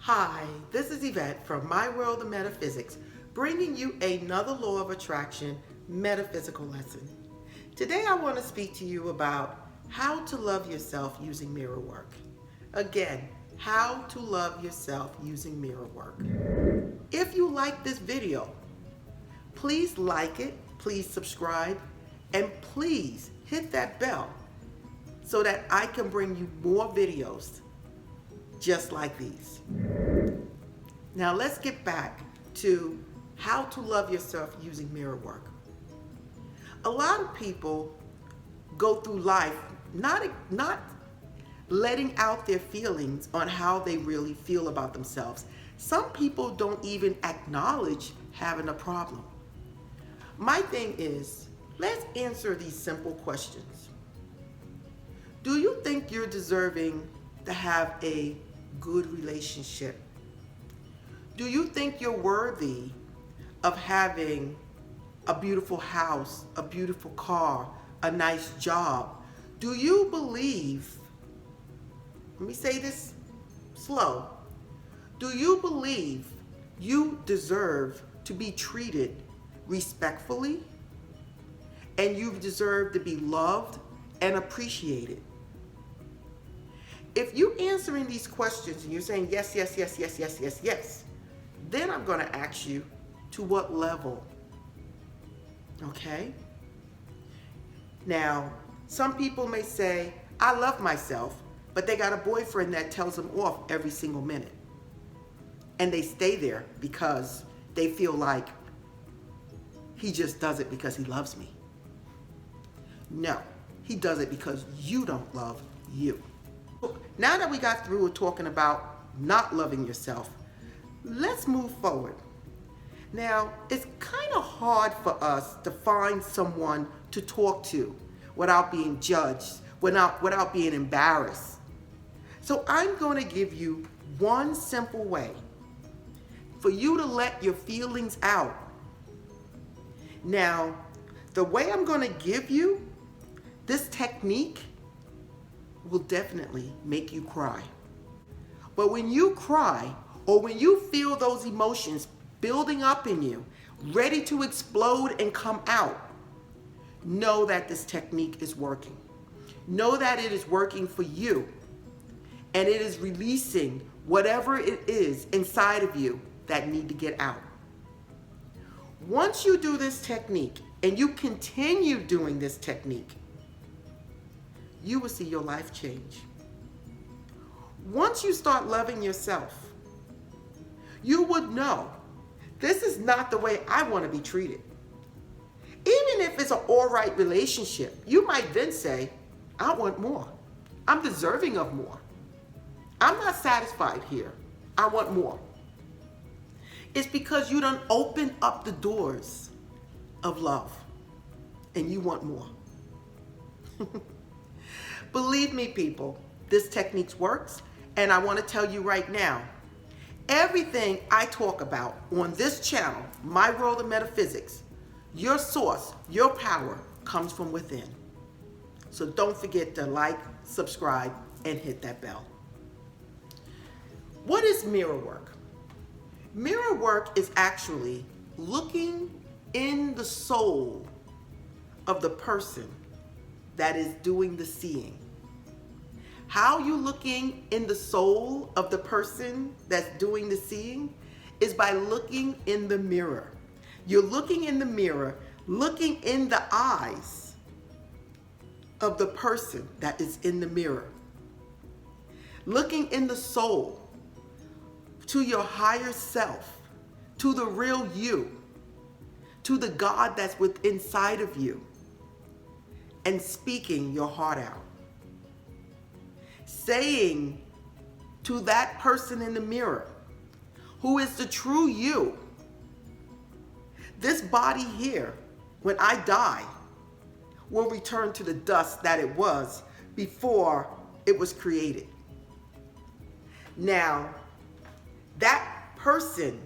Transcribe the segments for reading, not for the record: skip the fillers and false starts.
Hi, this is Yvette from My World of Metaphysics, bringing you another law of attraction metaphysical lesson. Today I want to speak to you about how to love yourself using mirror work. Again, how to love yourself using mirror work. If you like this video, please like it, please subscribe, and please hit that bell so that I can bring you more videos just like these. Now let's get back to how to love yourself using mirror work. A lot of people go through life not letting out their feelings on how they really feel about themselves. Some people don't even acknowledge having a problem. My thing is, let's answer these simple questions. Do you think you're deserving to have a good relationship? Do you think you're worthy of having a beautiful house, a beautiful car, a nice job? Do you believe, let me say this slow, do you believe you deserve to be treated respectfully and you deserve to be loved and appreciated? If you're answering these questions and you're saying yes, yes, yes, yes, yes, yes, yes, then I'm going to ask you to what level. Okay? Now, some people may say, I love myself, but they got a boyfriend that tells them off every single minute. And they stay there because they feel like he just does it because he loves me. No, he does it because you don't love you. Now that we got through talking about not loving yourself, let's move forward. Now, it's kind of hard for us to find someone to talk to without being judged, without being embarrassed. So I'm going to give you one simple way for you to let your feelings out. Now, the way I'm going to give you this technique will definitely make you cry. But when you cry, or when you feel those emotions building up in you, ready to explode and come out, know that this technique is working. Know that it is working for you, and it is releasing whatever it is inside of you that need to get out. Once you do this technique, and you continue doing this technique, you will see your life change. Once you start loving yourself, you would know this is not the way I want to be treated. Even if it's an all right relationship, you might then say, I want more. I'm deserving of more. I'm not satisfied here. I want more. It's because you done opened up the doors of love and you want more. Believe me, people, this technique works, and I want to tell you right now, everything I talk about on this channel, My World of Metaphysics, your source, your power comes from within. So don't forget to like, subscribe, and hit that bell. What is mirror work? Mirror work is actually looking in the soul of the person that is doing the seeing. How you looking in the soul of the person that's doing the seeing is by looking in the mirror. You're looking in the mirror, looking in the eyes of the person that is in the mirror. Looking in the soul to your higher self, to the real you, to the God that's within inside of you, and speaking your heart out. Saying to that person in the mirror, who is the true you, this body here, when I die, will return to the dust that it was before it was created. Now, that person,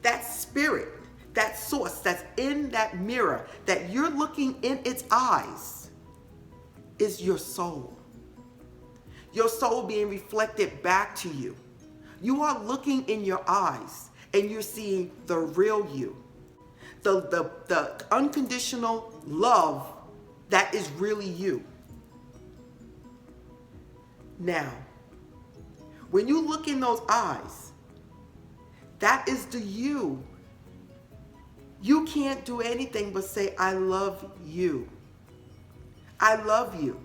that spirit, that source that's in that mirror that you're looking in its eyes is your soul. Your soul being reflected back to you. You are looking in your eyes and you're seeing the real you. The unconditional love that is really you. Now, when you look in those eyes, that is the you. You can't do anything but say, I love you. I love you.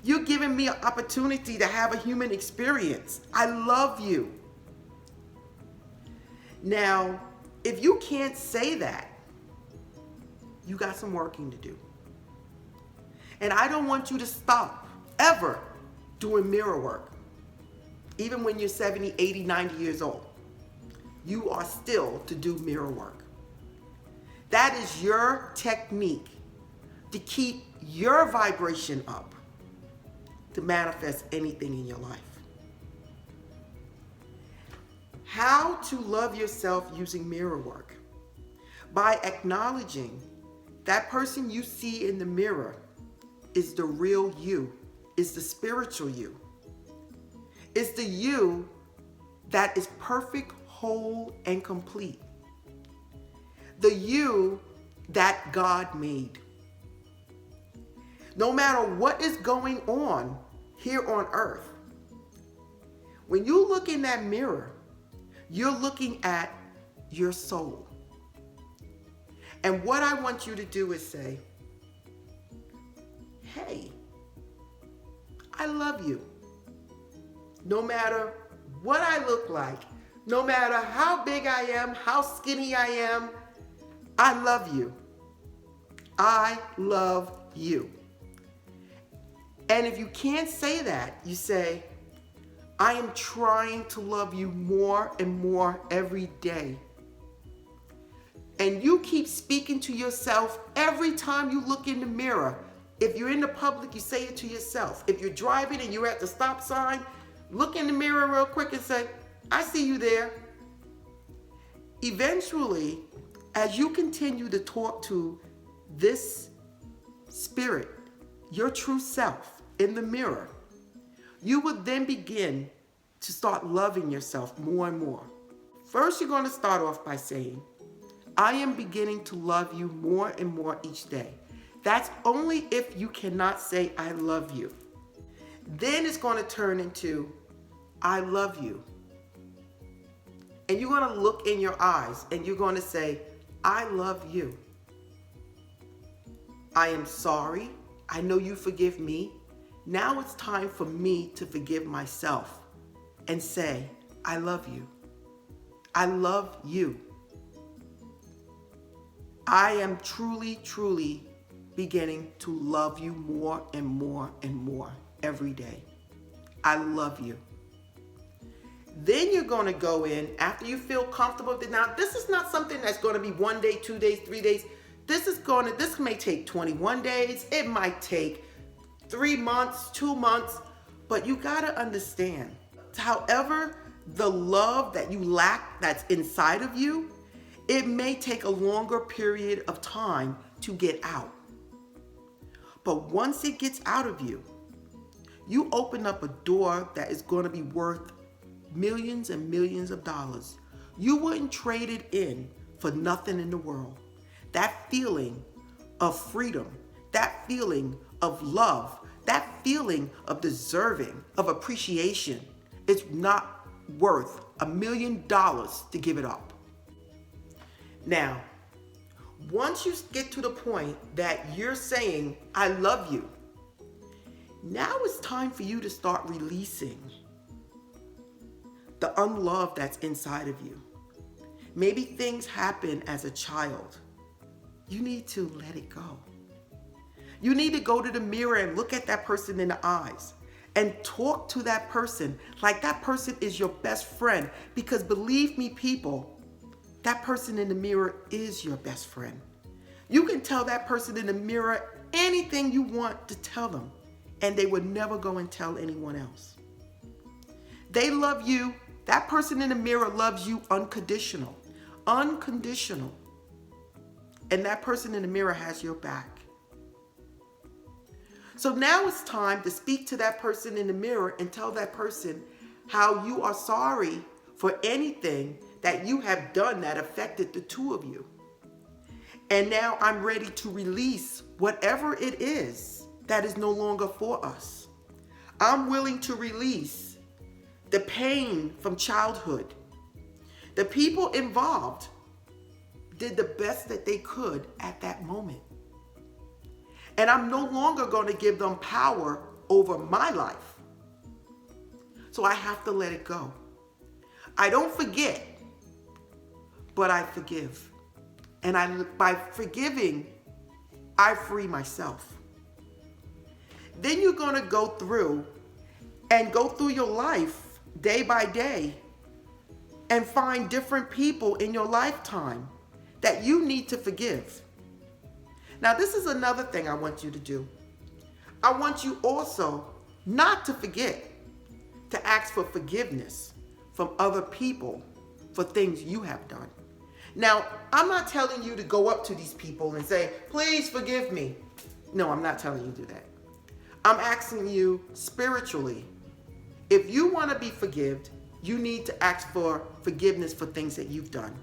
You're giving me an opportunity to have a human experience. I love you. Now, if you can't say that, you got some working to do. And I don't want you to stop ever doing mirror work. Even when you're 70, 80, 90 years old, you are still to do mirror work. That is your technique to keep your vibration up, to manifest anything in your life. How to love yourself using mirror work? By acknowledging that person you see in the mirror is the real you, is the spiritual you. It's the you that is perfect, whole, and complete. The you that God made. No matter what is going on here on earth, when you look in that mirror, you're looking at your soul. And what I want you to do is say, hey, I love you. No matter what I look like, no matter how big I am, how skinny I am, I love you. I love you. And if you can't say that, you say, I am trying to love you more and more every day. And you keep speaking to yourself every time you look in the mirror. If you're in the public, you say it to yourself. If you're driving and you're at the stop sign, look in the mirror real quick and say, I see you there. Eventually, as you continue to talk to this spirit, your true self in the mirror, you will then begin to start loving yourself more and more. First, you're going to start off by saying, I am beginning to love you more and more each day. That's only if you cannot say, I love you. Then it's going to turn into, I love you. And you're going to look in your eyes and you're going to say, I love you. I am sorry. I know you forgive me. Now it's time for me to forgive myself and say, I love you. I love you. I am truly, truly beginning to love you more and more and more every day. I love you. Then you're going to go in after you feel comfortable. Now, this is not something that's going to be 1 day, 2 days, 3 days. This may take 21 days. It might take 3 months, 2 months, but you got to understand, however, the love that you lack that's inside of you, it may take a longer period of time to get out. But once it gets out of you, you open up a door that is going to be worth millions and millions of dollars. You wouldn't trade it in for nothing in the world. That feeling of freedom, that feeling of love, that feeling of deserving, of appreciation, it's not worth $1 million to give it up. Now, once you get to the point that you're saying, I love you, now it's time for you to start releasing the unlove that's inside of you. Maybe things happen as a child. You need to let it go. You need to go to the mirror and look at that person in the eyes and talk to that person like that person is your best friend. Because believe me, people, that person in the mirror is your best friend. You can tell that person in the mirror anything you want to tell them, and they would never go and tell anyone else. They love you. That person in the mirror loves you unconditional. Unconditional. And that person in the mirror has your back. So now it's time to speak to that person in the mirror and tell that person how you are sorry for anything that you have done that affected the two of you. And now I'm ready to release whatever it is that is no longer for us. I'm willing to release the pain from childhood. The people involved did the best that they could at that moment. And I'm no longer going to give them power over my life. So I have to let it go. I don't forget, but I forgive. And by forgiving, I free myself. Then you're going to go through your life day by day and find different people in your lifetime that you need to forgive. Now, this is another thing I want you to do. I want you also not to forget to ask for forgiveness from other people for things you have done. Now, I'm not telling you to go up to these people and say, please forgive me. No, I'm not telling you to do that. I'm asking you spiritually, if you want to be forgiven, you need to ask for forgiveness for things that you've done.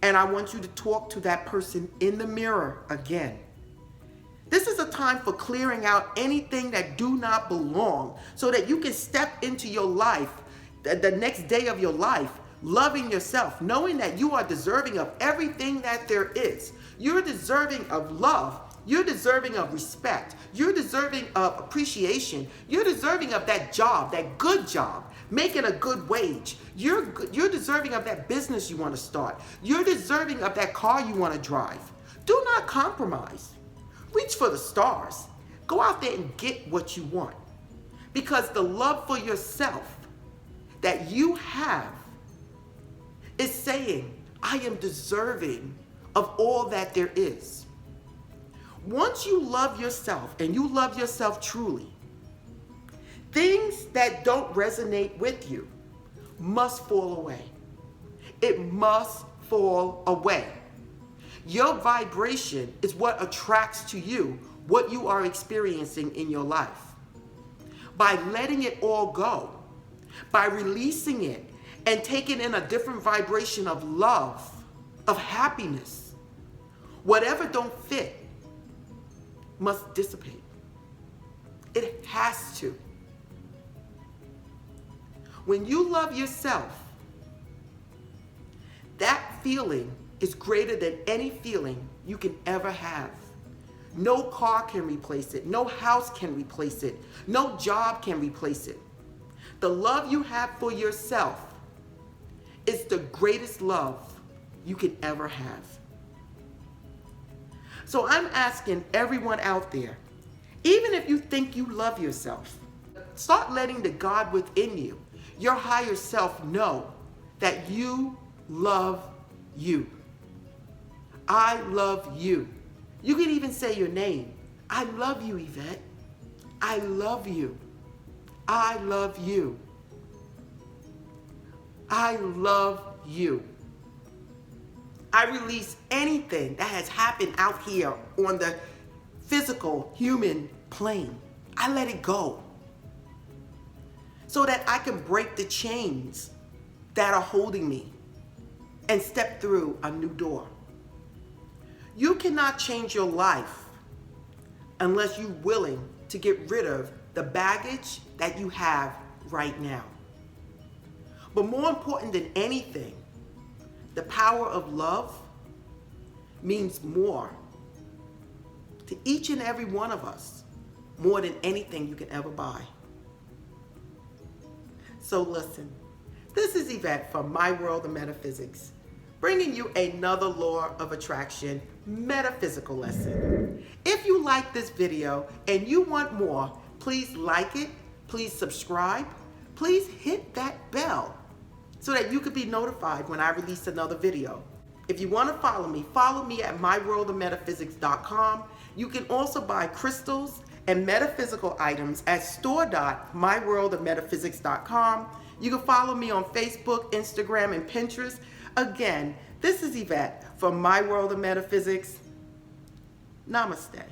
And I want you to talk to that person in the mirror again. This is a time for clearing out anything that do not belong so that you can step into your life, the next day of your life, loving yourself, knowing that you are deserving of everything that there is. You're deserving of love. You're deserving of respect. You're deserving of appreciation. You're deserving of that job, that good job, making a good wage. You're deserving of that business you want to start. You're deserving of that car you want to drive. Do not compromise. Reach for the stars. Go out there and get what you want. Because the love for yourself that you have is saying, I am deserving of all that there is. Once you love yourself and you love yourself truly, things that don't resonate with you must fall away. It must fall away. Your vibration is what attracts to you what you are experiencing in your life. By letting it all go, by releasing it and taking in a different vibration of love, of happiness, whatever don't fit must dissipate. It has to. When you love yourself, that feeling is greater than any feeling you can ever have. No car can replace it. No house can replace it. No job can replace it. The love you have for yourself is the greatest love you can ever have. So I'm asking everyone out there, even if you think you love yourself, start letting the God within you, your higher self, know that you love you. I love you. You can even say your name. I love you, Eyvette. I love you. I love you. I love you. I release anything that has happened out here on the physical human plane. I let it go so that I can break the chains that are holding me and step through a new door. You cannot change your life unless you're willing to get rid of the baggage that you have right now. But more important than anything, the power of love means more to each and every one of us, more than anything you can ever buy. So listen, this is Eyvette from My World of Metaphysics, bringing you another law of attraction metaphysical lesson. If you like this video and you want more, please like it, please subscribe, please hit that bell so that you can be notified when I release another video. If you want to follow me at myworldofmetaphysics.com. You can also buy crystals and metaphysical items at store.myworldofmetaphysics.com. You can follow me on Facebook, Instagram, and Pinterest. Again, this is Eyvette from My World of Metaphysics. Namaste.